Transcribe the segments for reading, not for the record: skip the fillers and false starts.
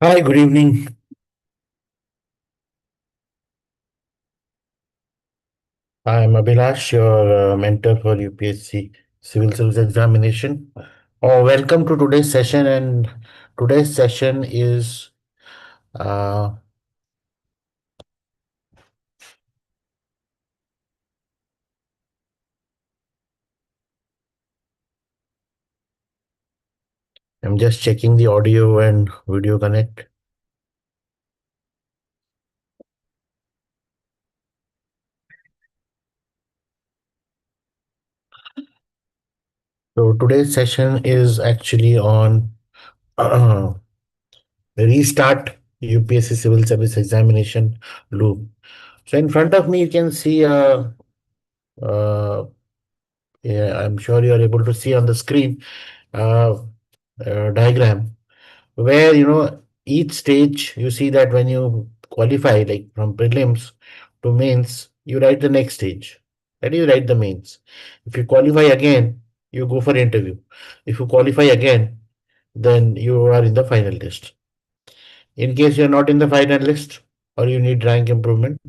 Hi, good evening. I'm Abhilash, your mentor for UPSC Civil Services Examination. Welcome to today's session, and today's session is uh, I'm just checking the audio and video connect. So today's session is actually on restart UPSC Civil Service Examination loop. So in front of me, you can see uh, yeah, I'm sure you are able to see on the screen uh, diagram where each stage you see that when you qualify like from prelims to mains, you write the next stage, that you write the mains. If you qualify again, you go for interview. If you qualify again, then you are in the final list. In case you're not in the final list, or you need rank improvement,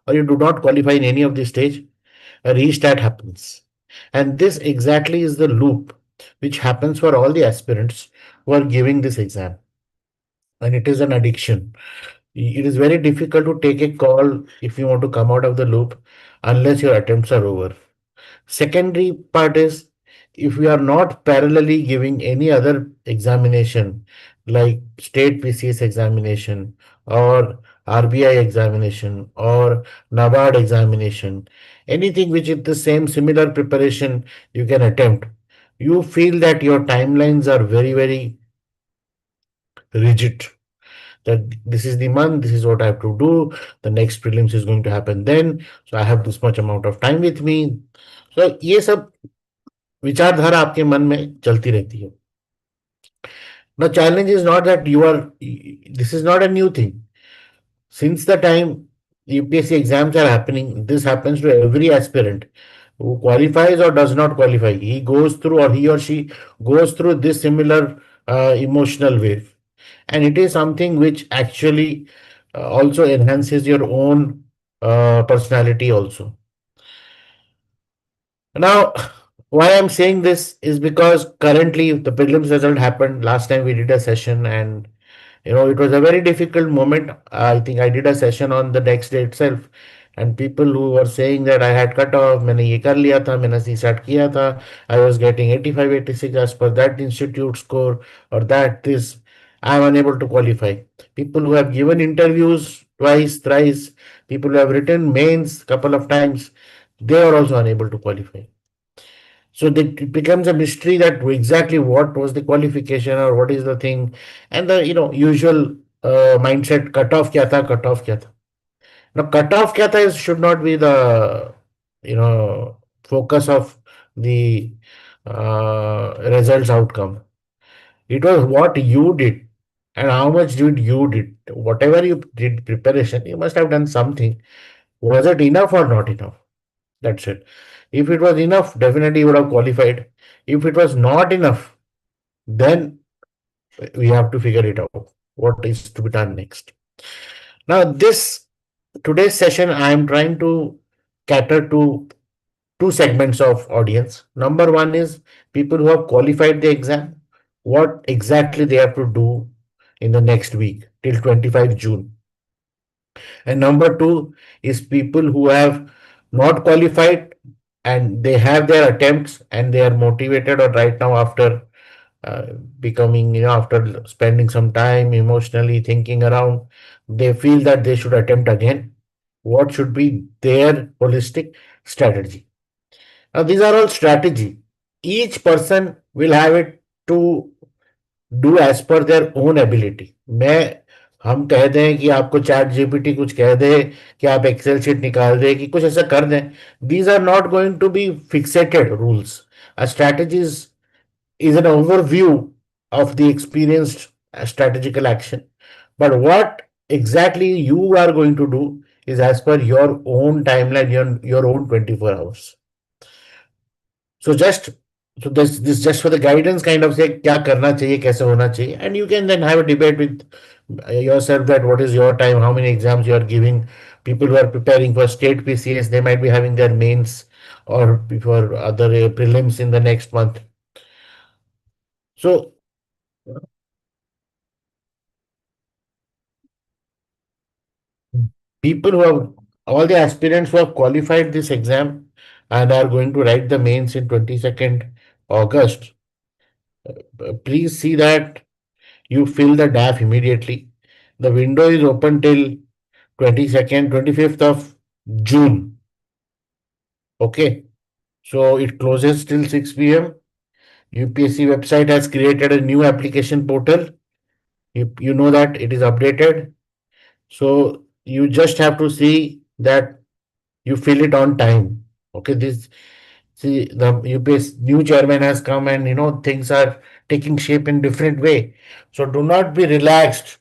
or you do not qualify in any of the stage, a restart happens. And this exactly is the loop which happens for all the aspirants who are giving this exam. And it is an addiction. It is very difficult to take a call if you want to come out of the loop unless your attempts are over. Secondary part is, if we are not parallelly giving any other examination like state PCS examination or RBI examination or NABARD examination, anything which is the same similar preparation you can attempt, you feel that your timelines are very, very rigid, that this is the month, this is what I have to do, the next prelims is going to happen then, so I have this much amount of time with me. So ये सब विचारधारा आपके मन में चलती रहती है. Now challenge is not that you are, this is not a new thing. Since the time UPSC exams are happening, this happens to every aspirant who qualifies or does not qualify. He goes through, or he or she goes through this similar emotional wave. And it is something which actually also enhances your own personality also. Now, why I'm saying this is because currently the prelims result happened last time we did a session, and it was a very difficult moment. I think I did a session on the next day itself, and people who were saying that I had cut off, मैंने ये कर लिया था, मैंने CSAT किया था, I was getting 85, 86 as per that institute score, or that this, I am unable to qualify. People who have given interviews twice, thrice, people who have written mains couple of times, they are also unable to qualify. So it becomes a mystery that exactly what was the qualification or what is the thing, and the usual mindset, cutoff kya tha, cutoff kya tha. Now cutoff kya tha should not be the focus of the results outcome. It was what you did and how much did you did. Whatever you did preparation, you must have done something. Was it enough or not enough? That's it. If it was enough, definitely you would have qualified. If it was not enough, then we have to figure it out. What is to be done next? Now, this today's session, I am trying to cater to two segments of audience. Number one is people who have qualified the exam. What exactly they have to do in the next week till 25 June. And number two is people who have not qualified and they have their attempts and they are motivated, or right now after uh, becoming, after spending some time emotionally thinking around, they feel that they should attempt again. What should be their holistic strategy? Now, these are all strategy. Each person will have it to do as per their own ability. मैं हम कह दें कि आपको chat GPT कुछ कह दे कि आप एक्सेल शीट निकाल दे कि कुछ ऐसा कर दें, these are not going to be fixated rules. A strategies is an overview of the experienced strategical action. But what exactly you are going to do is as per your own timeline, your own 24 hours. So just So this just for the guidance kind of say क्या करना चाहिए कैसे होना चाहिए, and you can then have a debate with yourself that what is your time, how many exams you are giving. People who are preparing for state PCS, they might be having their mains or for other prelims in the next month. So people who have, all the aspirants who have qualified this exam and are going to write the mains in 22nd August, please see that you fill the DAF immediately. The window is open till 22nd, 25th of June. Okay. So it closes till 6 p.m. UPSC website has created a new application portal. You know that it is updated. So you just have to see that you fill it on time. Okay. This, see, the UPS new chairman has come, and things are taking shape in different way. So do not be relaxed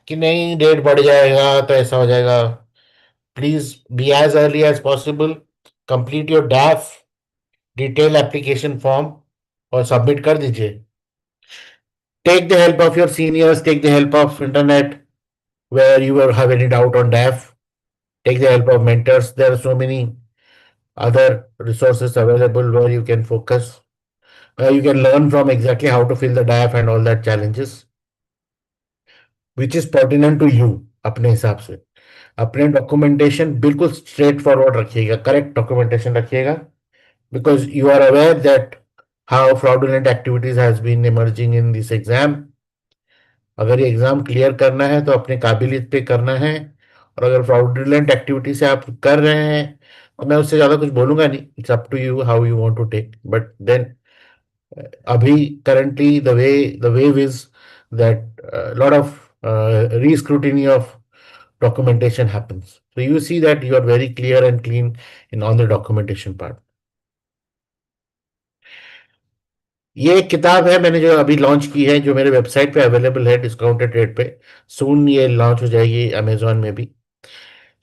कि नहीं date बढ़ जाएगा तो ऐसा हो जाएगा. Please be as early as possible. Complete your DAF detail application form और submit कर दीजिए. Take the help of your seniors. Take the help of internet where you have any doubt on DAF. Take the help of mentors. There are so many other resources available where you can focus. You can learn from exactly how to fill the DAF and all that challenges, which is pertinent to you अपने हिसाब से. अपने documentation बिल्कुल straight forward रखिएगा, correct documentation रखिएगा, because you are aware that how fraudulent activities has been emerging in this exam. अगर ये exam clear करना है तो अपने काबिलियत पे करना है. और अगर फ्रॉडुलेंट एक्टिविटी से आप कर रहे हैं तो मैं उससे ज्यादा कुछ बोलूंगा नहीं. It's up to you how you want to take, but then अभी currently the wave is that a lot of re-scrutiny of documentation happens. So you see that you are very clear and clean in on the documentation part. ये एक किताब है मैंने जो अभी launch की है, जो मेरे वेबसाइट पे अवेलेबल है डिस्काउंटेड रेट पे. सून ये लॉन्च हो जाएगी अमेजोन में भी.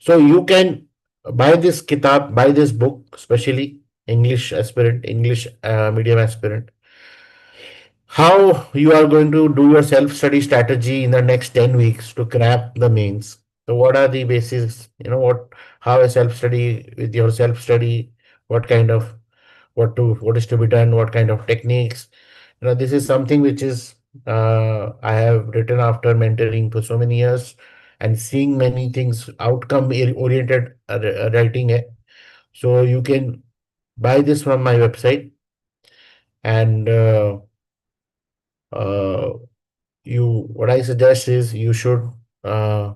So you can buy this kitab, buy this book, specially English aspirant, English medium aspirant. How you are going to do your self study strategy in the next 10 weeks to crack the mains. So what are the bases, what, how a self study, with your self study, what kind of, what is to be done, what kind of techniques. This is something which is I have written after mentoring for so many years and seeing many things, outcome oriented writing hai. So you can buy this from my website, and uh, you what I suggest is you should uh,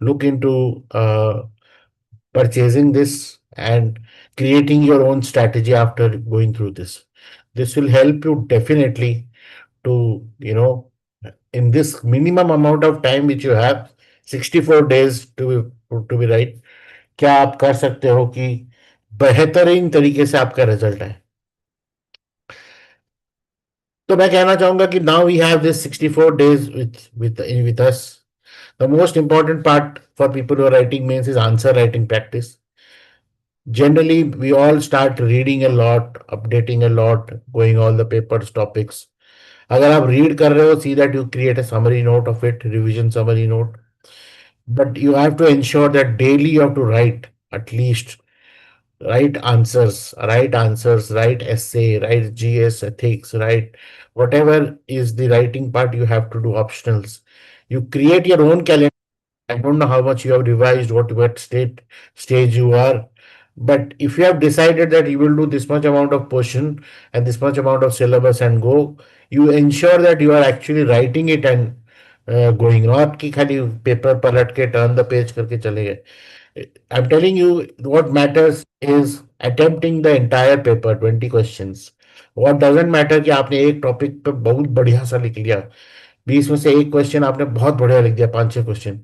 look into purchasing this and creating your own strategy after going through this. This will help you definitely to, in this minimum amount of time which you have, 64 days to be right, क्या आप कर सकते हो कि बेहतरीन तरीके से आपका रिजल्ट है. तो मैं कहना चाहूंगा कि now we have this 64 days with us. The most important part for people who are writing mains is answer writing practice. Generally, we all start reading a lot, updating a lot, going all the papers, topics. अगर आप read कर रहे हो, see that you create a summary note of it, revision summary note. But you have to ensure that daily you have to write at least write answers, write essay, write GS ethics, write whatever is the writing part you have to do optionals. You create your own calendar. I don't know how much you have revised, what stage you are, but if you have decided that you will do this much amount of portion and this much amount of syllabus and go, you ensure that you are actually writing it and going. Not कि खाली paper पलट के turn the page करके चले गए. I'm telling you, what matters is attempting the entire paper, 20 questions. What doesn't matter कि आपने एक टॉपिक पे बहुत बढ़िया सा लिख लिया, 20 में से एक क्वेश्चन आपने बहुत बढ़िया लिख दिया, 5-6 question,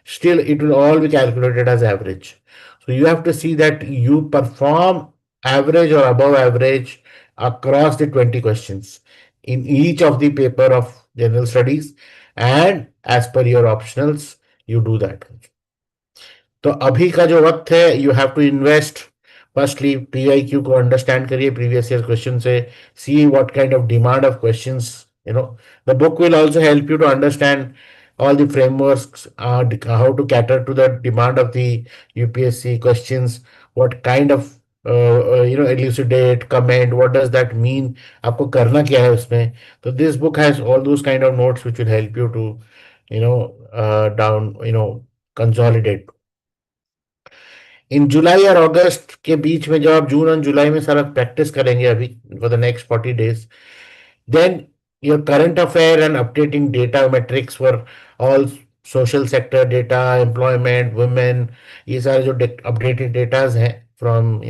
still it will all be calculated as average. So you have to see that you perform average or above average across the 20 questions in each of the paper of general studies, and as per your optionals you do that. तो अभी का जो वक्त है, you have to invest Firstly, PIQ को understand करिए, previous year question से, see what kind of demand of questions, the book will also help you to understand all the frameworks, how to cater to the demand of the UPSC questions, what kind of elucidate, comment, what does that mean, आपको करना क्या है उसमें. So this book has all those kind of notes which will help you to, consolidate. इन जुलाई और अगस्त के बीच में, जब आप जून और जुलाई में सारा प्रैक्टिस करेंगे अभी for the next 40 days, then your current affair and updating data metrics for all social sector data, employment, women, ये सारे जो updated data हैं from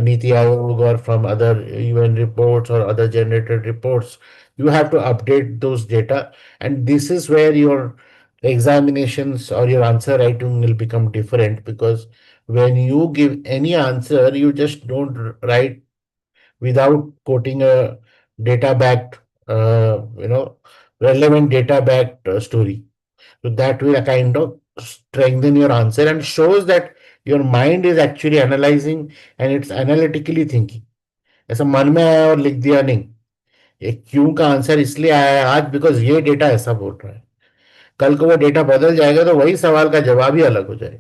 NITI Aayog or from other UN reports or other generated reports, you have to update those data, and this is where your examinations or your answer writing will become different, because when you give any answer, you just don't write without quoting a data backed, relevant data backed story. So that will kind of strengthen your answer and shows that your mind is actually analyzing and it's analytically thinking. ऐसा मन में आया और लिख दिया नहीं. ये क्यों का आंसर इसलिए आया है आज बिकॉज ये डेटा ऐसा बोल रहा है. कल को वो डेटा बदल जाएगा तो वही सवाल का जवाब ही अलग हो जाएगा.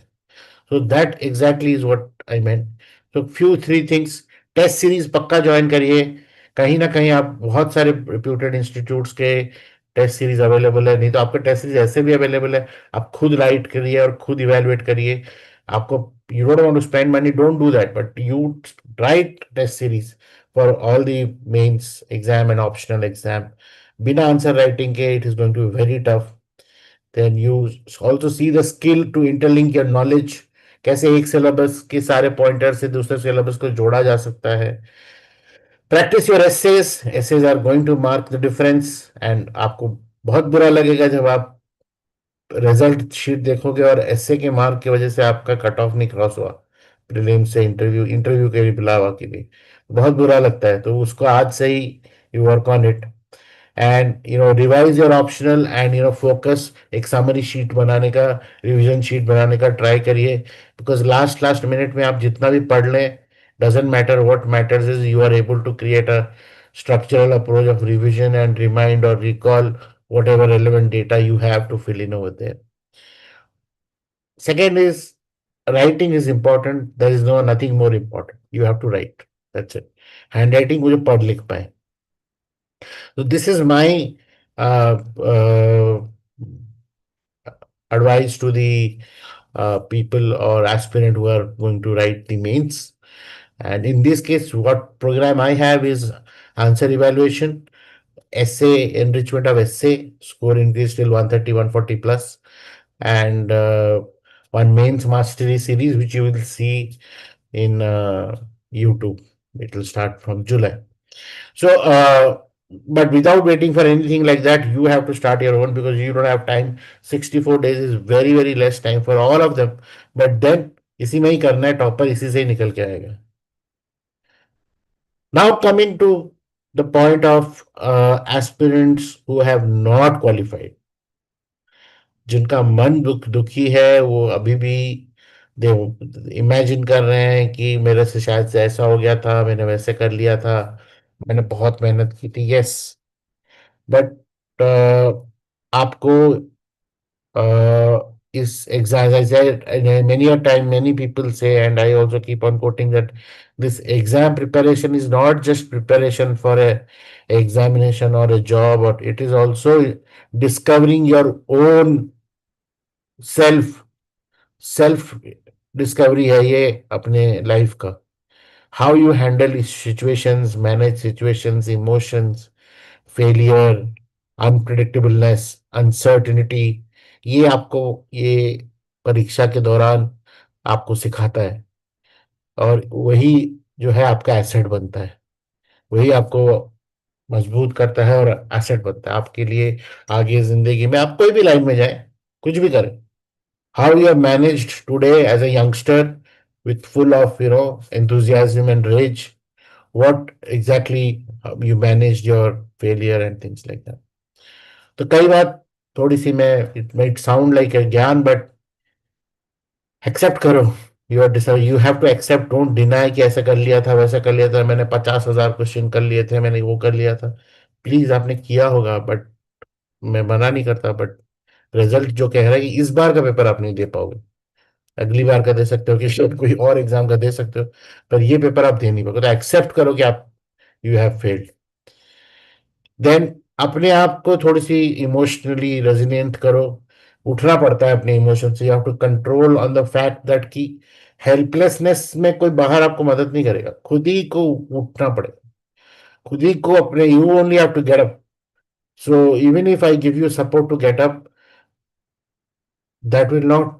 So that exactly is what I meant. So few three things. Test series पक्का ज्वाइन करिए. कहीं ना कहीं आप बहुत सारे रिप्यूटेड इंस्टीट्यूट्स के टेस्ट सीरीज अवेलेबल है, नहीं तो आपका टेस्ट सीरीज ऐसे भी अवेलेबल है. आप खुद राइट करिए और खुद इवेलुएट करिए. आपको, you don't want to spend money, don't do that, but you write test series for all the mains exam and optional exam. बिना आंसर राइटिंग के it is going to be very tough. Then you also see the skill to interlink your knowledge. कैसे एक syllabus के सारे pointer से दूसरे syllabus को जोड़ा जा सकता है. Practice your essays. Essays are going to mark the difference. And आपको बहुत बुरा लगेगा जब आप रिजल्ट शीट देखोगे और एसए के मार्क की वजह से आपका कट ऑफ नहीं क्रॉस हुआ प्रीलिम से इंटरव्यू इंटरव्यू के भी बुलावा के लिए. बहुत बुरा लगता है. तो उसको आज से ही you work on it and revise your optional and focus. एक समरी शीट बनाने का, रिवीजन शीट बनाने का ट्राई करिए, बिकॉज लास्ट लास्ट मिनट में आप जितना भी पढ़ लें, doesn't matter. What matters is you are able to create a structural approach of revision and remind or recall whatever relevant data you have to fill in over there. Second is, writing is important. There is no nothing more important. You have to write. That's it. Handwriting मुझे पढ़ लिख पाए. So this is my uh, uh, advice to the people or aspirant who are going to write the mains. And in this case, what program I have is answer evaluation, essay, enrichment of essay, score increase till 130, 140 plus, and one mains mastery series, which you will see in YouTube. It will start from July. So, but without waiting for anything like that, you have to start your own because you don't have time. 64 days is very, very less time for all of them. But then, इसी में ही करना है. Topper इसी से ही निकल के आएगा. Now coming to the point of aspirants who have not qualified, जिनका मन दुखी है, वो अभी भी दे इमेजिन कर रहे हैं कि मेरे से शायद से ऐसा हो गया था, मैंने वैसे कर लिया था, मैंने बहुत मेहनत की थी. यस, बट आपको is exam, as I said, many a time, many people say, and I also keep on quoting that this exam preparation is not just preparation for a examination or a job, but it is also discovering your own self. Self discovery है ये अपने life का. How you handle situations, manage situations, emotions, failure, unpredictableness, uncertainty, ये आपको ये परीक्षा के दौरान आपको सिखाता है. और वही जो है आपका एसेट बनता है. वही आपको मजबूत करता है और एसेट बनता है आपके लिए आगे जिंदगी में. आप कोई भी लाइन में जाए, कुछ भी करें. How you have managed today as a youngster with full of enthusiasm and rage, what exactly you managed your failure and things like that. तो कई बात थोड़ी सी मैं, it might sound like a ज्ञान, बट एक्सेप्ट करो. You have to accept, don't deny कि ऐसा कर लिया था, वैसा कर लिया था, मैंने 50,000 क्वेश्चन कर लिए थे, मैंने वो कर लिया था। प्लीज, आपने किया होगा, बट मैं मना नहीं करता, बट रिजल्ट जो कह रहा है कि इस बार का पेपर आप नहीं दे पाओगे। अगली बार का दे सकते हो कि शायद कोई और एग्जाम का दे सकते हो, पर ये पेपर आप दे नहीं पाओगे। तो एक्सेप्ट करो कि आप यू हैव फेल्ड। देन अपने आप को थोड़ी सी इमोशनली रेजिलिएंट करो। उठना पड़ता है अपने इमोशन से। You have to control on the fact that कि हेल्पलेसनेस में कोई बाहर आपको मदद नहीं करेगा, खुद ही को उठना पड़ेगा, खुद ही को अपने, you only have to get up. So even if I give you support to get up, that will not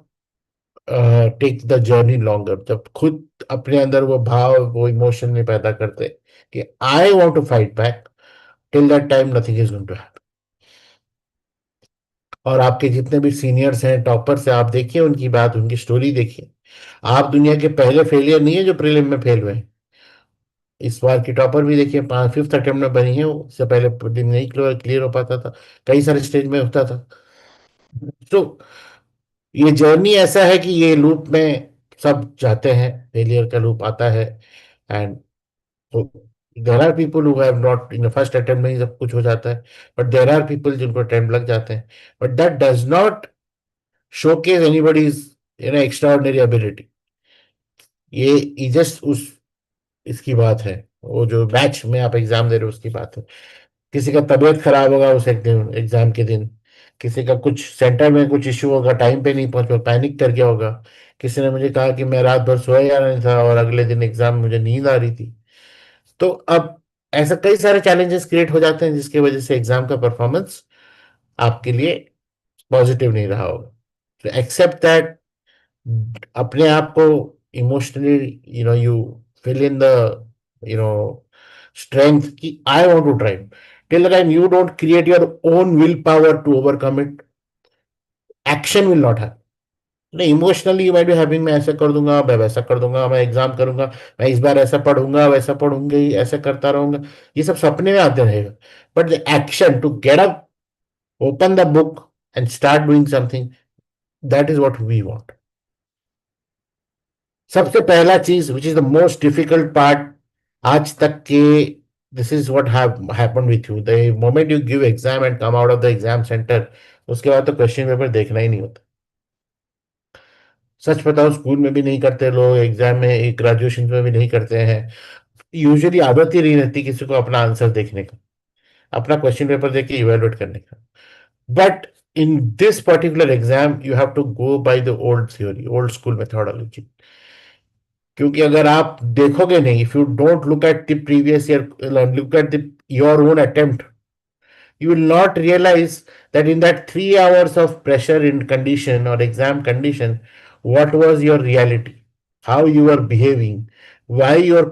take the journey longer. जब खुद अपने अंदर वो भाव, वो इमोशन नहीं पैदा करते कि I want to fight back, till that time nothing is going to happen. और आपके जितने भी सीनियर्स हैं, टॉपर्स हैं, आप देखिए उनकी बात, उनकी स्टोरी देखिए। आप दुनिया के पहले फेलियर नहीं है जो प्रीलिम में फेल हुए हैं। इस बार की टॉपर भी देखिए, 5th अटेम्प्ट में बनी है वो, इससे पहले प्रीलिम नहीं क्लियर हो पाता था, कई सारे स्टेज में होता था। तो ये जर्नी ऐसा है कि ये लूप में सब जाते हैं, फेलियर का लूप आता है। And there are people who have not in first attempt में ही सब कुछ हो जाता है, बट देर आर पीपल जिनको अटेम्प्ट लग जाते हैं, but that does not showcase anybody's extraordinary ability। ये जस्ट उस इसकी बात है, वो जो बैच में आप एग्जाम दे रहे हो उसकी बात है। किसी का तबीयत खराब होगा उस एक दिन एग्जाम के दिन, किसी का कुछ सेंटर में कुछ इश्यू होगा, टाइम पे नहीं पहुंच, पैनिक कर गया होगा। किसी ने मुझे कहा कि मैं रात भर सोया नहीं था और अगले दिन एग्जाम में मुझे नींद आ रही थी। तो अब ऐसा कई सारे चैलेंजेस क्रिएट हो जाते हैं जिसकी वजह से एग्जाम का परफॉर्मेंस आपके लिए पॉजिटिव नहीं रहा होगा। तो एक्सेप्ट दैट, अपने आप को emotionally, you fill in the you know strength कि I want to try. Till the time you don't create your own will power to overcome it, action will not happen. नहीं, emotionally you might be having, मैं ऐसा कर दूंगा, मैं वैसा कर दूंगा, मैं एग्जाम करूंगा, मैं इस बार ऐसा पढ़ूंगा, वैसा पढ़ूंगी, ऐसा करता रहूंगा, ये सब सपने में आते रहेगा। But the action to get up, open the book and start doing something, that is what we want. सबसे पहला चीज which is the most difficult part आज तक के, this is what happened with you the moment you give exam and come out of the exam centre. उसके बाद तो question paper देखना ही नहीं होता। सच बताओ, स्कूल में भी नहीं करते लोग, एग्जाम में ग्रेजुएशन में भी नहीं करते हैं। यूजुअली आदत ही नहीं रहती किसी को अपना आंसर देखने का, अपना क्वेश्चन पेपर देख के इवेलुएट करने का। But in this particular exam you have to go by the old theory, old school methodology. क्योंकि अगर आप देखोगे नहीं, if you don't look at the previous year, look at the your own attempt, you will not realize that in that 3 hours of pressure in condition or exam condition, what was your reality, how you were behaving, why your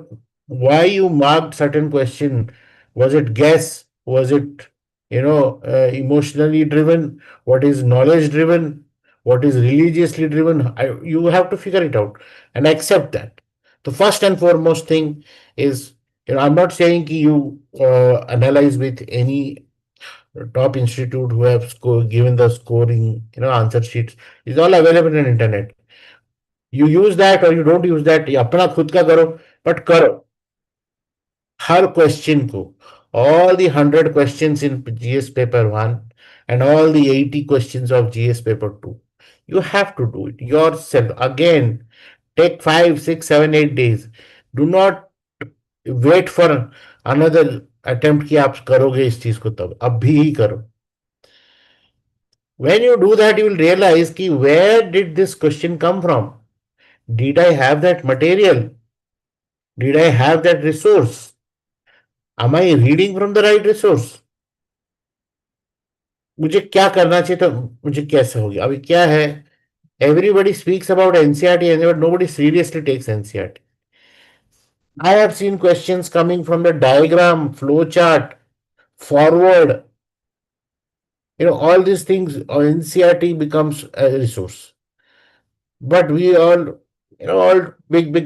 why you marked certain question. Was it guess? Was it emotionally driven? What is knowledge driven? What is religiously driven? You have to figure it out and accept that. The first and foremost thing is, I'm not saying you analyze with any top institute who have given the scoring, answer sheets. It's all available on internet. You use that or you don't use that, ये अपना खुद का करो, but करो हर question को। All the 100 questions in GS paper 1 and all the 80 questions of GS paper 2, you have to do it yourself again. Take 5, 6, 7, 8 days. Do not wait for another attempt कि आप करोगे इस चीज को, तब अभी ही करो। When you do that, you will realize ki where did this question come from? Did I have that material? Did I have that resource? Am I reading from the right resource? मुझे क्या करना चाहिए था, मुझे कैसे हो गया, अभी क्या है? Everybody speaks about NCRT, but nobody seriously takes NCRT. I have seen questions coming from the diagram, flow chart, forward, all these things. NCRT becomes a resource. But we all big,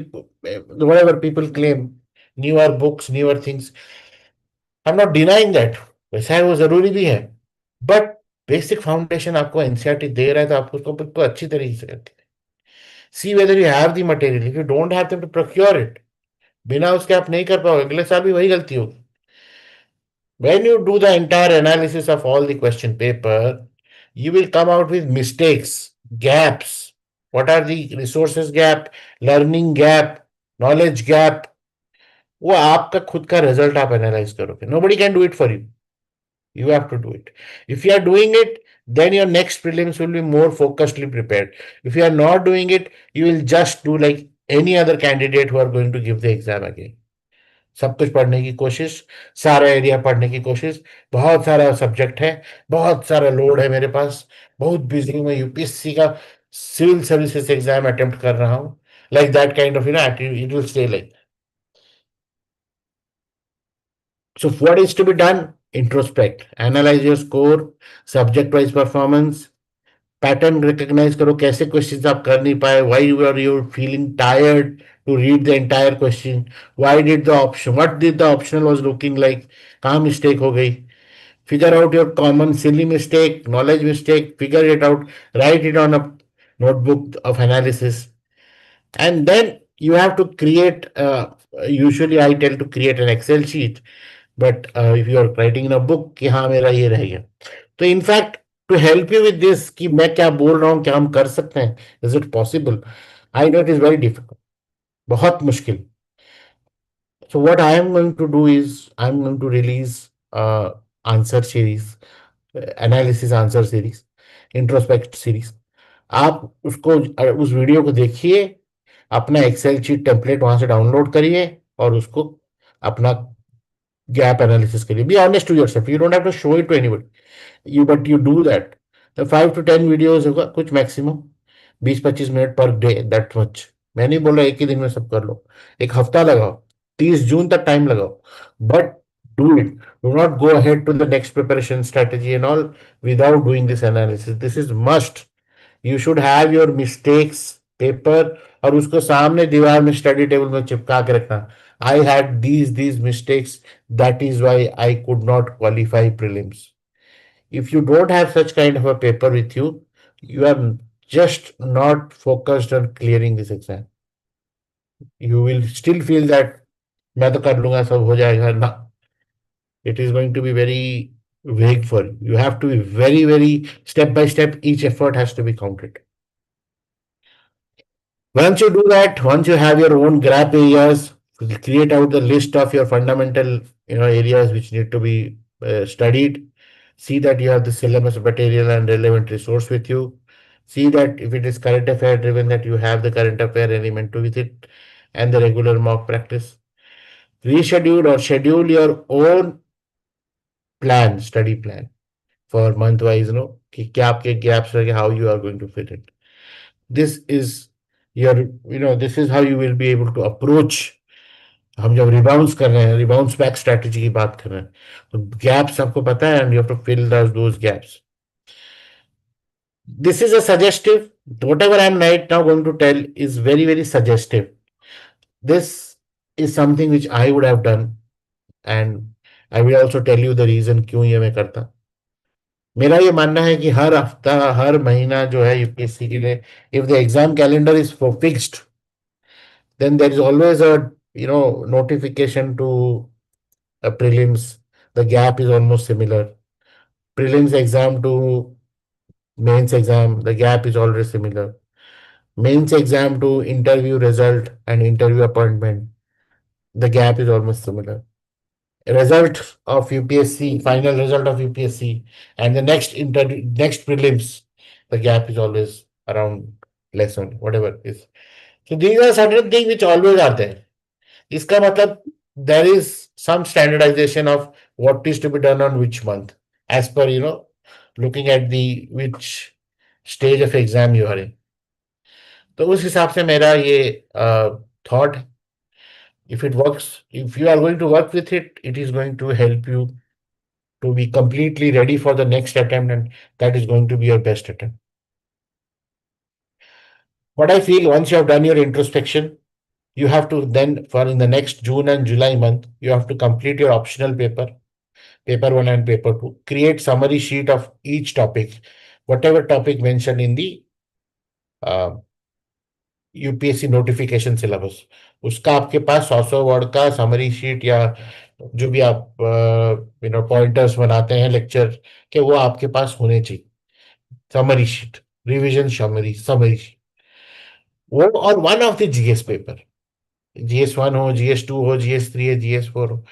whatever people claim, newer books, newer things. I'm not denying that, वैसा है, वो जरूरी भी है। But basic foundation आपको NCERT दे रहा है, तो आप उसको बिल्कुल अच्छी तरीके से करते हैं। See whether you have the material, if you don't have them to procure it. बिना उसके आप नहीं कर पाओगे, अगले साल भी वही गलती होगी। When you do the entire analysis of all the question paper, you will come out with mistakes, gaps. What are the resources gap, learning gap, knowledge gap? वो आपका खुद का रिजल्ट आप एनालाइज करोगे. Nobody can do it for you. You have to do it. If you are doing it, then your next prelims will be more focusedly prepared. If you are not doing it, you will just do like any other candidate who are going to give the exam again. सब कुछ पढ़ने की कोशिश, सारा area पढ़ने की कोशिश, बहुत सारा सब्जेक्ट है, बहुत सारा लोड है मेरे पास, बहुत बिजी हूँ मैं, यूपीएससी का सिविल सर्विसेज एग्जाम अटेम्प्ट कर रहा हूँ, like that kind of attitude it will stay like. So what is to be done? Introspect, analyze your score, subject wise performance, pattern recognise करो, कैसे क्वेश्चंस आप कर नहीं पाए, why you are you feeling tired to read the entire question, why did the option, what did the optional was looking like, कहाँ mistake हो गई. Figure out your common silly mistake, knowledge mistake, figure it out, write it on a notebook of analysis, and then you have to create, usually I tell to create an excel sheet, but if you are writing in a book कि हाँ मेरा ये रह गया, तो in fact to help you with this कि मैं क्या बोल रहा हूँ, क्या हम कर सकते हैं, is it possible, I know it is very difficult, बहुत मुश्किल. So what I am going to do is I'm going to release answer series, analysis answer series, introspect series. आप उसको, उस वीडियो को देखिए, अपना एक्सेल शीट टेम्पलेट वहां से डाउनलोड करिए और उसको अपना गैप एनालिसिस करिए. Be honest to yourself, you don't have to show it to anybody, you but you do that. The 5 to 10 videos होगा कुछ maximum 20-25 minute per day, that much. मैं नहीं बोल रहा एक ही दिन में सब कर लो, एक हफ्ता लगाओ, 30 जून तक टाइम लगाओ, but do it. Do not go ahead to the next preparation strategy and all without doing this analysis. This is must. You should have your mistakes paper और उसको सामने दीवार में स्टडी टेबल में चिपका के रखना. I had these mistakes, that is why I could not qualify prelims. If you don't have such kind of a paper with you, you are just not focused on clearing this exam. You will still feel that मैं तो कर लूंगा, सब हो जाएगा ना. It is going to be very vague for you. You have to be very, very step by step. Each effort has to be counted. Once you do that, once you have your own gap areas, create out the list of your fundamental, areas which need to be studied. See that you have the syllabus material and relevant resource with you. See that if it is current affair driven, that you have the current affair element to with it and the regular mock practice. Reschedule or schedule your own plan, study plan for month wise, कि क्या आपके gaps रह गए, how you are going to fit it. This is your, this is how you will be able to approach. हम जब rebounce कर रहे हैं, रिबाउंस बैक स्ट्रेटेजी की बात कर रहे हैं, तो गैप्स आपको पता है and you have to fill those gaps. This is a suggestive. Whatever I am right now going to tell is very, very suggestive. This is something which I would have done, and I will also tell you the reason क्यों ये मैं करता. मेरा ये मानना है कि हर हफ्ता, हर महीना जो है यूपीएससी के लिए, if the exam calendar is fixed, then there is always a, notification to prelims. The gap is almost similar. Prelims exam to mains exam, the gap is always similar. Mains exam to interview result and interview appointment, the gap is almost similar. Result of UPSC, final result of UPSC, and the next prelims, the gap is always around less on whatever it is. So these are certain things which always are there. इसका मतलब there is some standardization of what is to be done on which month, as per, looking at the which stage of exam you are in. तो उस हिसाब से मेरा ये thought, if it works, if you are going to work with it, it is going to help you to be completely ready for the next attempt, and that is going to be your best attempt. What I feel, once you have done your introspection, you have to then, for in the next June and July month, you have to complete your optional paper, paper 1 and paper 2, create summary sheet of each topic, whatever topic mentioned in the uh, UPSC notification syllabus, उसका आपके पास 100 word का summary sheet या जो भी आप pointers बनाते हैं lecture के, वो आपके पास होने चाहिए। Summary sheet, revision summary, summary sheet, वो और one of the GS paper, GS 1 हो, जीएस 2 हो, जीएस 3 है, जीएस 4 हो।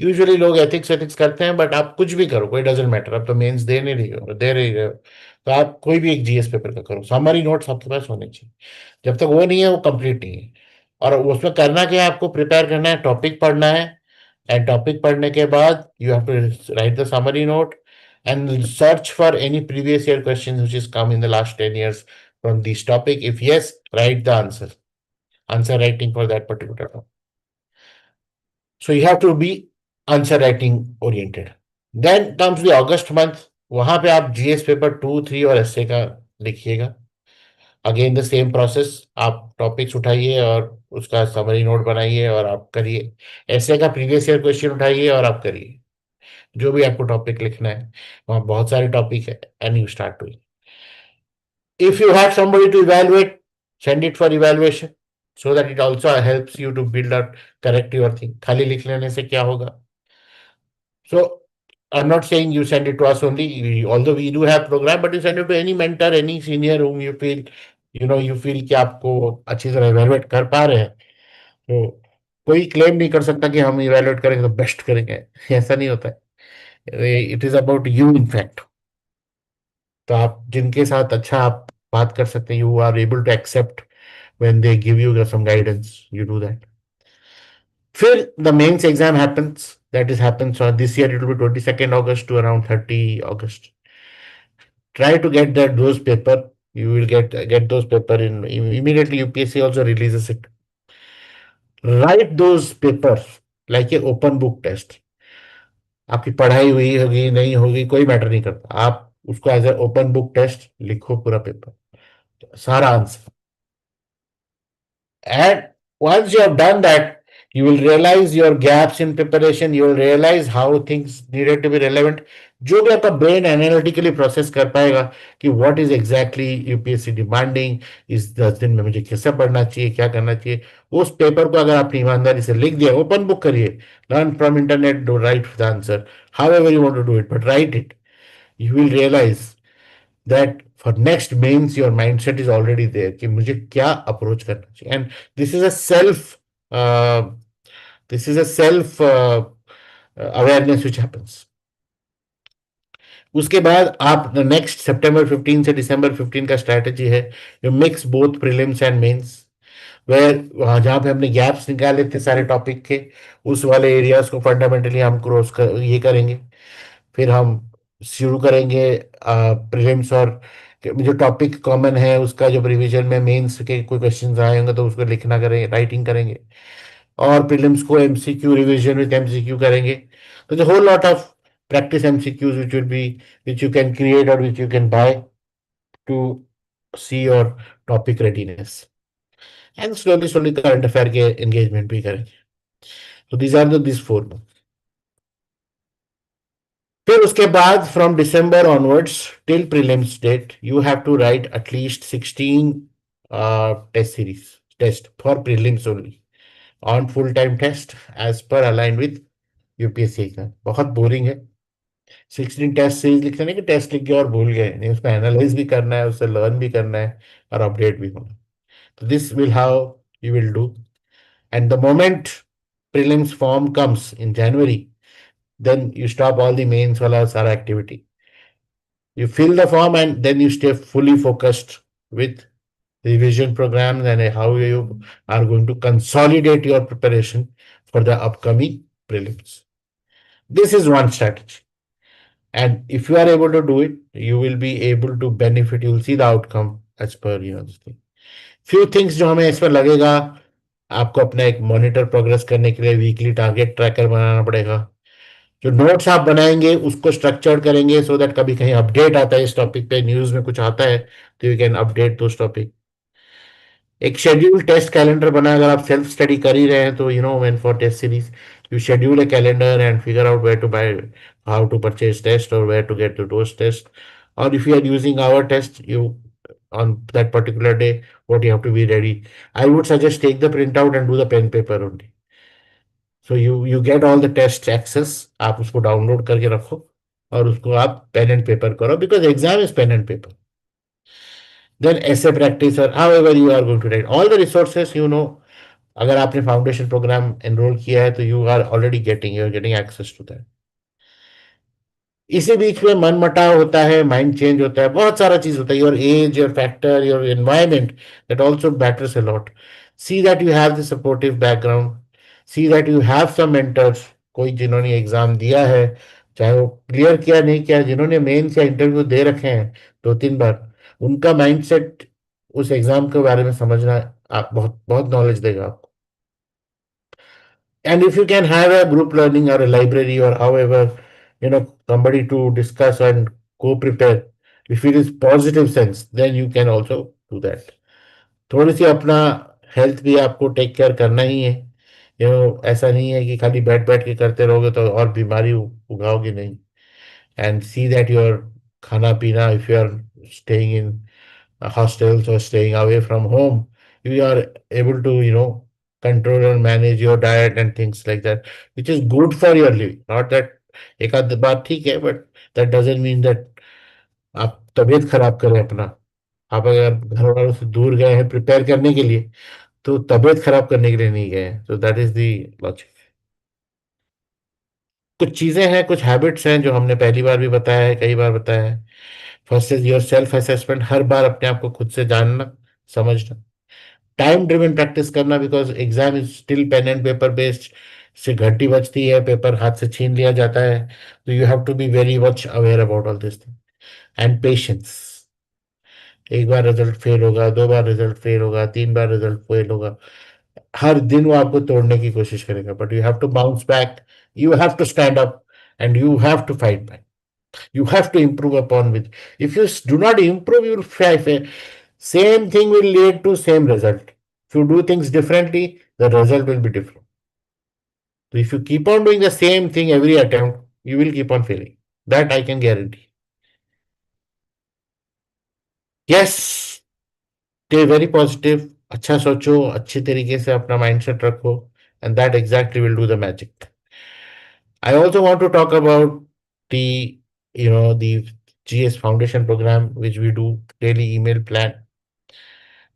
यूजुअली लोग एथिक्स एथिक्स करते हैं, बट आप कुछ भी करो, कोई डजेंट मैटर, आप तो मेंस दे नहीं रही हो, दे रही हो, तो आप कोई भी एक जीएस पेपर का करो, समरी नोट्स आपके पास होने चाहिए। जब तक वो नहीं है, वो कंप्लीट नहीं है। और उसमें करना क्या है, आपको प्रिपेयर करना है, टॉपिक पढ़ना है, एंड टॉपिक पढ़ने के बाद you have to write the summary note and search for any previous year question which is come in the last 10 years from this topic. If yes, write the answer writing for that particular topic. So you have to be answer writing oriented. Then comes the August month. वहां पे आप GS paper 2, 3 और S A का लिखिएगा। Again the same process, आप topics उठाइए और उसका समरी नोट बनाइए और आप करिए। एसए का प्रीवियस ईयर क्वेश्चन उठाइए और आप करिए, जो भी आपको टॉपिक लिखना है। वहाँ बहुत सारे टॉपिक है, and you start to. If you have somebody to evaluate, send it for evaluation so that it also helps you to build up, correct your thing. खाली लिख लेने से क्या होगा? So I'm not saying you send it to us only, although we do have program, but you send it to any mentor, any senior whom you feel, you feel कि आपको अच्छी तरह evaluate कर पा रहे हैं। तो कोई क्लेम नहीं कर सकता कि हम इवेलुएट करेंगे तो बेस्ट करेंगे, ऐसा नहीं होता है। It is about you in fact. तो आप जिनके साथ अच्छा आप बात कर सकते हैं, you are able to accept when they give you some guidance, you do that. फिर the mains exam happens, that is happens on this year, it will be 22nd August to around 30 August. Try to get that those paper, you will get those paper in immediately. UPSC also releases it. Write those papers like a open book test. आपकी पढ़ाई हुई होगी नहीं होगी कोई matter नहीं करता, आप उसको as a open book test लिखो पूरा पेपर, सारा answer. And once you have done that, you will realize your gaps in preparation. You will realize how things needed to be relevant. जो भी आपका ब्रेन एनालिटिकली प्रोसेस कर पाएगा कि what is exactly UPSC demanding, इस 10 दिन में मुझे कैसे पढ़ना चाहिए, क्या करना चाहिए, उस पेपर को अगर आपने ईमानदारी से लिख दिया, ओपन बुक करिए, learn from internet, do write the answer, however you want to do it, but write it. You will realise that for next mains your mindset is already there कि मुझे क्या approach करना चाहिए, and this is a self uh, this is a self awareness which happens। उसके बाद आप next September 15 से December 15 का स्ट्रैटेजी है, you mix both prelims and mains, where जहाँ पे हमने गैप्स निकाले थे सारे टॉपिक के, उस वाले एरियाज को फंडामेंटली हम ये करेंगे। फिर हम शुरू करेंगे प्रीलिम्स, और जो टॉपिक कॉमन है उसका जो रिवीजन में मेंस के कोई क्वेश्चंस आए होंगे तो उसको लिखना करेंगे, राइटिंग करेंगे। और प्रीलिम्स को एमसीक्यू रिवीजन विद एमसीक्यू करेंगे। तो the whole lot of practice MCQs which will be, which you can create or which you can buy to see your topic readiness, and slowly current affair के engagement भी करेंगे। So these are these 4 months। फिर उसके बाद from December onwards till prelims date you have to write at least 16 test series, test for prelims only, on full time test as per align with UPSC exam. बहुत boring है 16 test series लिखते, नहीं कि test लिख गए और भूल गए, नहीं, उसको एनालाइज भी करना है, उससे लर्न भी करना है और अपडेट भी होना है। तो this will how you will do. And the moment prelims form comes in January, then you stop all the mains wala sara activity. You fill the form and then you stay fully focused with revision programs and how you are going to consolidate your preparation for the upcoming prelims. This is one strategy. And if you are able to do it, you will be able to benefit. You will see the outcome as per this thing. Few things जो हमें इसमें लगेगा, आपको अपना एक monitor progress करने के लिए वीकली टारगेट ट्रैकर बनाना पड़ेगा। जो नोट्स आप बनाएंगे उसको स्ट्रक्चर्ड करेंगे सो दैट कभी कहीं अपडेट आता है इस टॉपिक पे, न्यूज में कुछ आता है तो you can update those topic. एक शेड्यूल टेस्ट कैलेंडर बना, अगर आप सेल्फ स्टडी कर ही रहे हैं तो when for test series you schedule a calendar and figure out where to buy, how to purchase test और where to get to those test. और if you are using our test, you on that particular day, what you have to be ready. I would suggest take the printout and do the pen paper only. So you get all the test access, आप उसको download करके रखो और उसको आप pen and paper करो, because exam is pen and paper. Then ऐसे practice और however you are going to write all the resources, you know. अगर आपने फाउंडेशन प्रोग्राम एनरोल किया है तो you are already getting, you are getting access to that. इसी बीच में मन मटाव होता है, माइंड चेंज होता है, बहुत सारा चीज होता है. Your age, your factor, your environment, that also matters a lot. See that you have the supportive background. See that you have some mentors, कोई जिन्होंने एग्जाम दिया है, चाहे वो क्लियर किया नहीं किया, जिन्होंने मेंस या इंटरव्यू दे रखे हैं 2-3 बार, उनका माइंडसेट उस एग्जाम के बारे में समझना आप बहुत बहुत नॉलेज देगा आपको. And if you can have a group learning or a library or however, somebody to discuss and co-prepare, if it is positive sense, then you can also do that. थोड़ी सी अपना हेल्थ भी आपको take care करना ही है. ऐसा नहीं है कि खाली बैठ बैठ के करते रहोगे तो और बीमारी उगाओगे नहीं. एंड सी दैट योर खाना पीना, if you are staying in hostels or staying away from home, you are able to, control and manage your diet and things like that, which is good for your living. Not that एक आध बात ठीक है, but that doesn't mean that आप तबीयत खराब करें अपना. आप अगर घर वालों से दूर गए हैं प्रिपेयर करने के लिए, तो तबीयत खराब करने के लिए नहीं गए हैं. तो दैट इज दी लॉजिक. कुछ चीजें हैं, कुछ हैबिट्स हैं जो हमने पहली बार भी बताया है, कई बार बताया है. First is your self assessment. हर बार अपने आप को खुद से जानना, समझना. टाइम ड्रिवन प्रैक्टिस करना, because exam is still pen and paper based. से घंटी बजती है, पेपर हाथ से छीन लिया जाता है. तो you have to be very much aware about all this thing. And patience. एक बार रिजल्ट फेल होगा, 2 बार रिजल्ट फेल होगा, 3 बार रिजल्ट फेल होगा, हर दिन वो आपको तोड़ने की कोशिश करेगा, but you have to bounce back. You have to stand up and you have to fight back. You have to improve upon with. If you do not improve, you will fail. Same thing will lead to same result. If you do things differently, the result will be different. So if you keep on doing the same thing every attempt, you will keep on failing. That I can guarantee. Yes, stay very positive. अच्छा सोचो, अच्छे तरीके से अपना mindset रखो, and that exactly will do the magic. I also want to talk about the GS Foundation program, which we do daily email plan.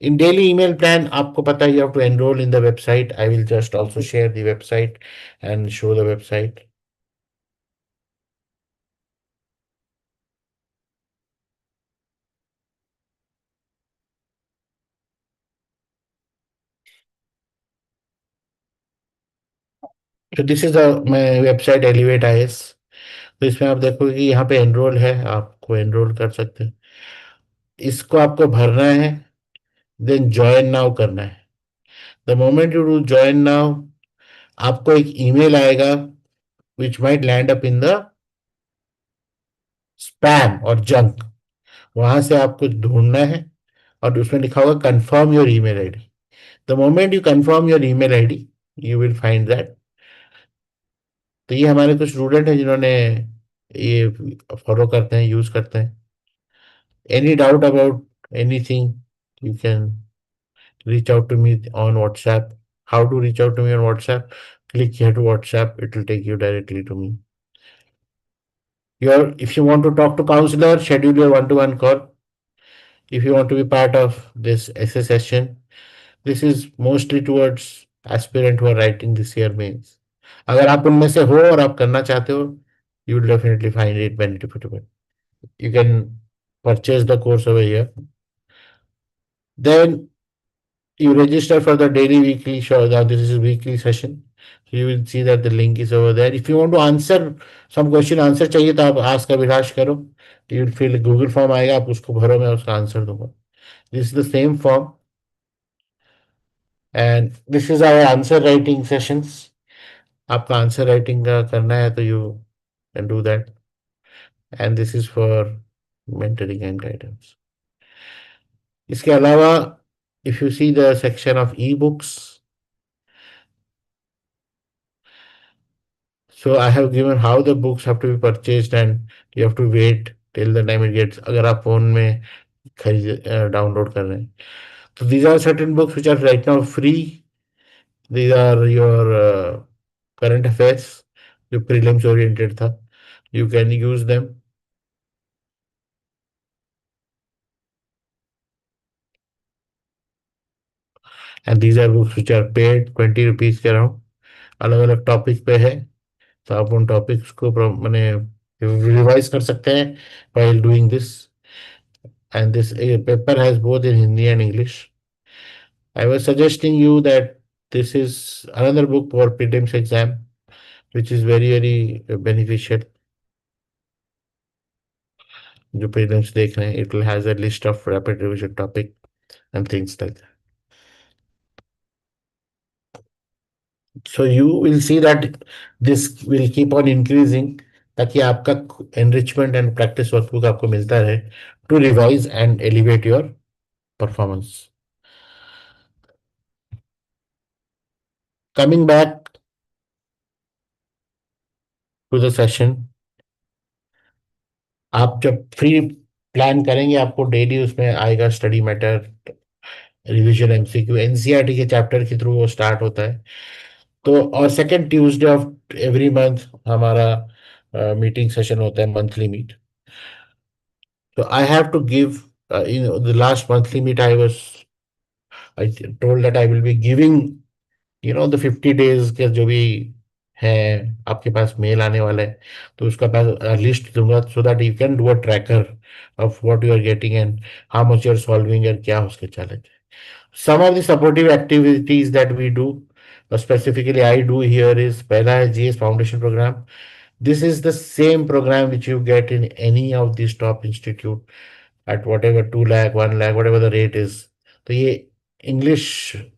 In daily email plan, आपको पता है, you have to enroll in the website. I will just also share the website and show the website. तो this is my website elevate IAS. तो इसमें आप देखोगे कि यहाँ पे एनरोल है, आपको एनरोल कर सकते हैं. इसको आपको भरना है, देन ज्वाइन नाउ करना है. The moment you do join now, आपको एक ईमेल आएगा which might land up in the spam और जंक. वहां से आपको ढूंढना है और उसमें लिखा होगा confirm your email ID. The moment you confirm your email ID, you will find that. तो ये हमारे कुछ स्टूडेंट हैं जिन्होंने ये फॉलो करते हैं, यूज करते हैं. Any doubt about anything, you can reach out to me on WhatsApp. How to reach out to me on WhatsApp? Click here to WhatsApp. It will take you directly to me. If you want to talk to counselor, schedule your one-to-one call. If you want to be part of this essay session, this is mostly towards aspirant who are writing this year mains. अगर आप उनमें से हो और आप करना चाहते हो, you will definitely find it beneficial. You can purchase the course over here. Then you register for the daily weekly show. Now this is a weekly session. So you will see that the link is over there. If you want to answer some question, answer चाहिए तो आप ask Abhilash करो. You will fill Google form आएगा, आप उसको भरो, मैं उसका आंसर दूंगा. This is the same form and this is our answer writing sessions. आपका आंसर राइटिंग का करना है तो you can do that. And this is for mentoring and guidance. इसके अलावा if you see the section of e-books, so I have given how the books have to be purchased and you have to wait till the time it gets. अगर आप phone में खरीद download कर रहे हैं. तो these are certain books which are right now free. These are your current affairs, जो prelims oriented था. You can use them. And these are books which are paid 20 rupees के अराउंड. अलग अलग टॉपिक पे है. तो आप उन टॉपिक्स को मैंने रिवाइज कर सकते हैं while doing this. And this paper has both in Hindi and English. I was suggesting you that this is another book for prelims exam, which is very very beneficial. जो prelims देख रहे हैं, it will has a list of rapid revision topic and things like that. So you will see that this will keep on increasing, ताकि आपका enrichment and practice workbook आपको मिलता रहे to revise and elevate your performance. Coming back to the session, आप जब free plan करेंगे आपको daily उसमें आएगा study matter, revision, MCQ, NCERT के चैप्टर के थ्रू वो स्टार्ट होता है. तो और second Tuesday of every month हमारा मीटिंग सेशन होता है, मंथली मीट. तो I have to give in the last monthly meet I told that I will be giving the 50 days के जो भी है आपके पास मेल आने वाला है, तो उसका पास लिस्ट दूंगा so that you can do a tracker of what you are getting and how much you are solving and क्या उसके challenge. Some of the supportive activities that we do, specifically I do here, is पहला है GS foundation programme. This is the same program which you get in any of these top institute at whatever 2 lakh, 1 lakh, whatever the rate is. तो ये English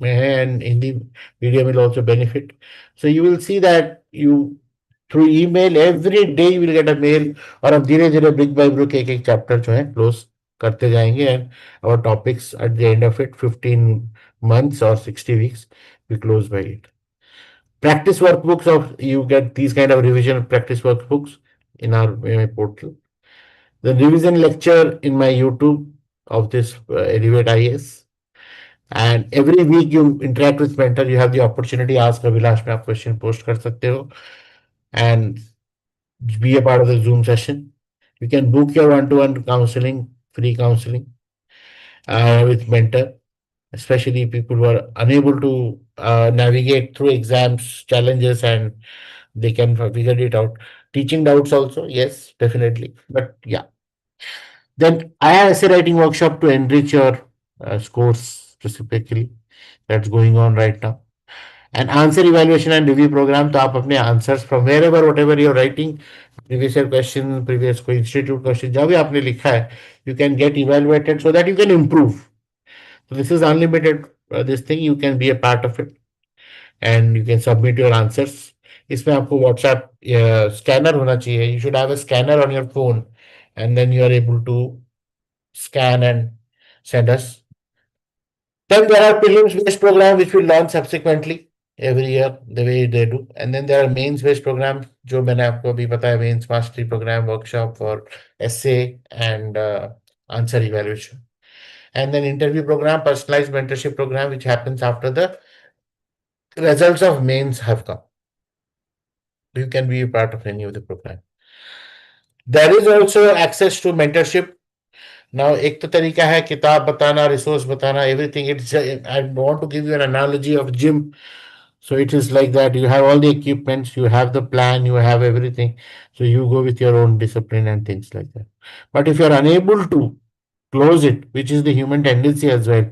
में है and Hindi medium will also benefit. So you will see that you through email every day you will get a mail, और अब धीरे धीरे brick by brick एक एक चैप्टर जो है क्लोज करते जाएंगे and our topics at the end of it 15 months or 60 weeks we close by it. Practice workbooks of you get these kind of revision practice workbooks in my portal. The revision lecture in my YouTube of this Elevate IS. And every week you interact with mentor. You have the opportunity ask Abhilash में आप question post कर सकते हो and be a part of the Zoom session. You can book your one-to-one counseling, free counseling with mentor, especially people who are unable to navigate through exams, challenges, and they can figure it out. Teaching doubts also, yes, definitely. But yeah. Then I have essay writing workshop to enrich your scores specifically. That's going on right now. And answer evaluation and review program. तो आप अपने answers from wherever, whatever you're writing, previous year question, previous कोई institute question, जहाँ भी आपने लिखा है, you can get evaluated so that you can improve. So this is unlimited. This thing you can be a part of it, and you can submit your answers. इसमें आपको WhatsApp scanner होना चाहिए. You should have a scanner on your phone, and then you are able to scan and send us. Then there are prelims-based program which will launch subsequently every year the way they do, and then there are mains-based program जो मैंने आपको अभी बताया, mains mastery program workshop for essay and answer evaluation, and then interview program, personalized mentorship program which happens after the results of mains have come. You can be a part of any of the program. There is also access to mentorship. Now, एक तो तरीका है किताब बताना, resource बताना, everything. It's I want to give you an analogy of gym. So it is like that. You have all the equipments, you have the plan, you have everything. So you go with your own discipline and things like that. But if you are unable to close it, which is the human tendency as well,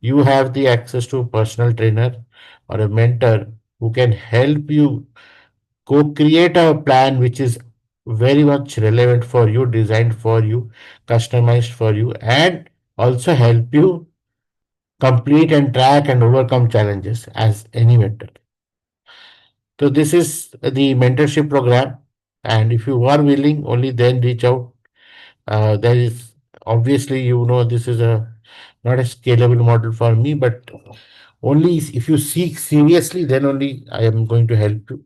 you have the access to a personal trainer or a mentor who can help you co-create a plan which is very much relevant for you, designed for you, customized for you, and also help you complete and track and overcome challenges as any mentor. So this is the mentorship program, and if you are willing, only then reach out. There is obviously, this is a not a scalable model for me, but only if you seek seriously, then only I am going to help you.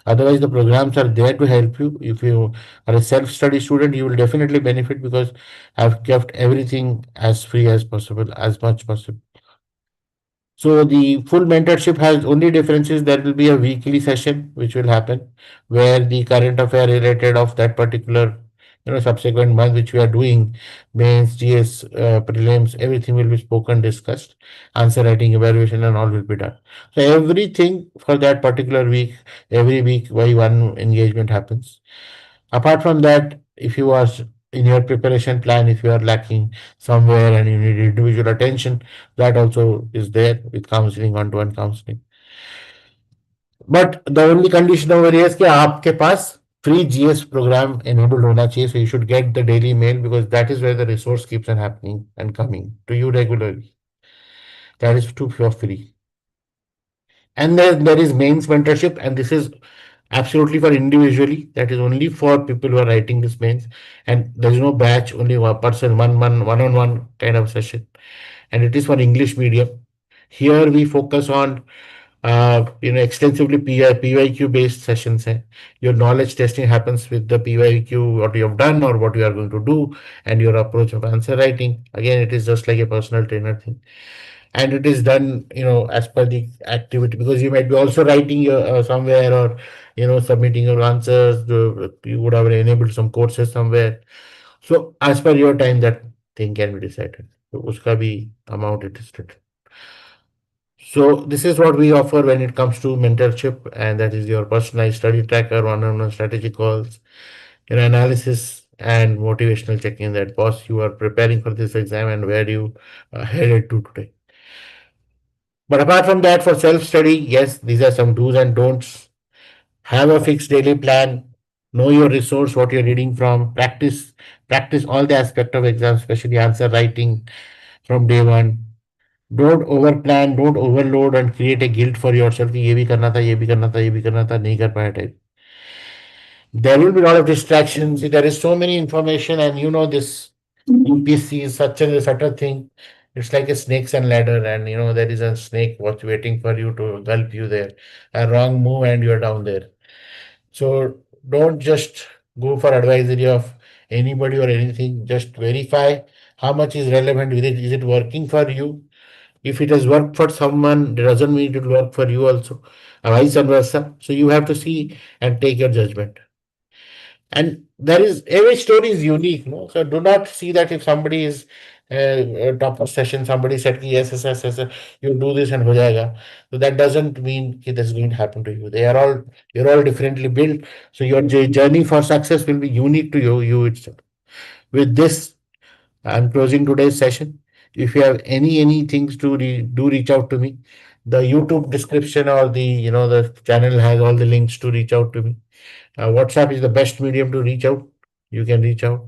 Otherwise, the programs are there to help you. If you are a self-study student, you will definitely benefit because I've kept everything as free as possible, as much possible. So the full mentorship has only difference is there will be a weekly session which will happen where the current affair related of that particular subsequent month which we are doing, mains, GS, prelims, everything will be spoken, discussed, answer writing, evaluation, and all will be done. So everything for that particular week, every week why one engagement happens. Apart from that, if you are in your preparation plan, if you are lacking somewhere and you need individual attention, that also is there with counseling, one-to-one counseling. But the only condition over here is कि आपके पास free GS program enabled होना चाहिए. So you should get the daily mail because that is where the resource keeps on happening and coming to you regularly. That is too for free. And there is mains mentorship, and this is absolutely for individually. That is only for people who are writing this mains, and there is no batch. Only one person, one-on-one kind of session, and it is for English medium. Here we focus on extensively PYQ based sessions. Your knowledge testing happens with the PYQ, what you have done or what you are going to do, and your approach of answer writing. Again, it is just like a personal trainer thing, and it is done as per the activity because you might be also writing your somewhere or submitting your answers. You would have enabled some courses somewhere, so as per your time that thing can be decided. So uska bhi amount it is written. So this is what we offer when it comes to mentorship, and that is your personalized study tracker, one-on-one strategy calls, analysis and motivational checking that boss you are preparing for this exam and where you headed to today. But apart from that, for self-study, yes, these are some do's and don'ts. Have a fixed daily plan. Know your resource, what you're reading from. Practice all the aspect of exam, especially answer writing from day one. Don't overplan, don't overload and create a guilt for yourself कि ये भी करना था, ये भी करना था, ये भी करना था, नहीं कर पाया type. There will be a lot of distractions. There is so many information, and this UPSC is such a thing. It's like a snakes and ladder, and there is a snake what's waiting for you to gulp you there. A wrong move and you're down there. So don't just go for advisory of anybody or anything. Just verify how much is relevant with it. Is it working for you? If it has worked for someone, it doesn't mean it will work for you also, vice versa. So you have to see and take your judgment. And there is every story is unique, no? So do not see that if somebody is top of session, somebody said कि yes, you do this and हो जाएगा. So that doesn't mean that this is going to happen to you. You're all differently built. So your journey for success will be unique to you itself. With this, I'm closing today's session. If you have any things to do, reach out to me. The YouTube description or the channel has all the links to reach out to me. WhatsApp is the best medium to reach out. You can reach out.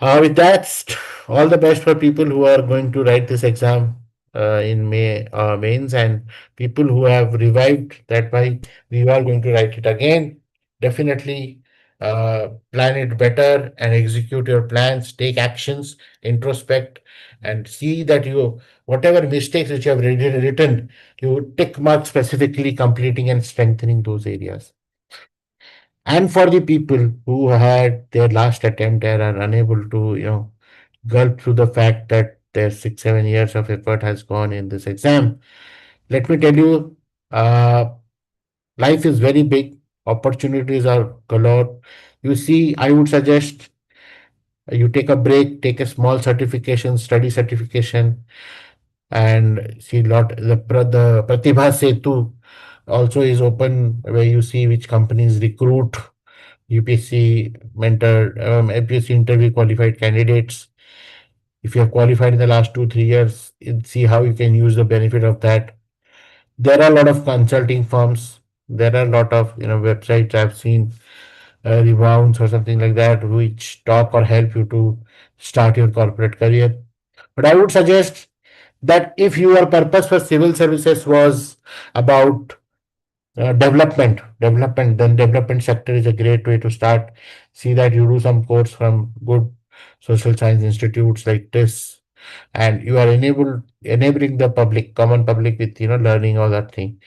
With that, all the best for people who are going to write this exam in mains, and people who have revived that by we are going to write it again. Definitely plan it better and execute your plans, take actions, introspect, and see that you whatever mistakes which you have written, you tick mark specifically completing and strengthening those areas. And for the people who had their last attempt and are unable to, gulp through the fact that their 6, 7 years of effort has gone in this exam, let me tell you, uh, life is very big. Opportunities are galore. You see, I would suggest you take a break, take a small certification, study certification, and see lot the Pratibha Setu also is open where you see which companies recruit UPSC UPSC interview qualified candidates. If you have qualified in the last 2, 3 years, see how you can use the benefit of that. There are a lot of consulting firms. There are a lot of websites I've seen, rebounds or something like that, which talk or help you to start your corporate career. But I would suggest that if your purpose for civil services was about then development sector is a great way to start. See that you do some course from good social science institutes like this, and you are enabling the public, common public with learning all that thing.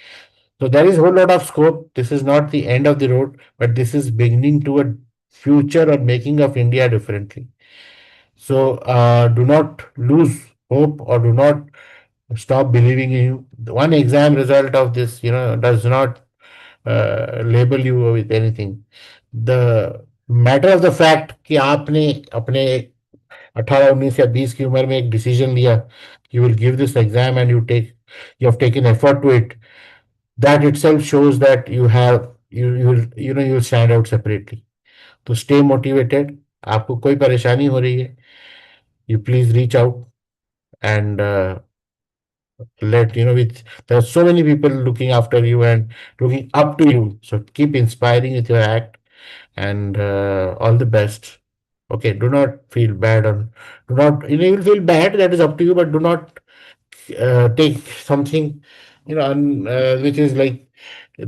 So there is a whole lot of scope. This is not the end of the road, but this is beginning to a future or making of India differently. So do not lose hope or do not stop believing in you. The one exam result of this, does not label you with anything. The matter of the fact कि आपने अपने 18 19 या 20 की उम्र में एक decision लिया, you will give this exam and you have taken effort to it, that itself shows that you will stand out separately. तो stay motivated. आपको कोई परेशानी हो रही है, you please reach out and let with there are so many people looking after you and looking up to you, so keep inspiring with your act, and all the best. Okay, do not feel bad, or do not, you will feel bad, that is up to you, but do not take something, which is like,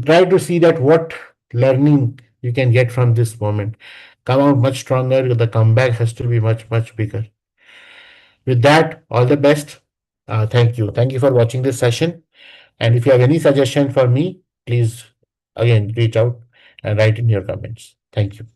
try to see that what learning you can get from this moment. Come out much stronger. The comeback has to be much, much bigger. With that, all the best. Thank you. Thank you for watching this session. And if you have any suggestion for me, please again reach out and write in your comments. Thank you.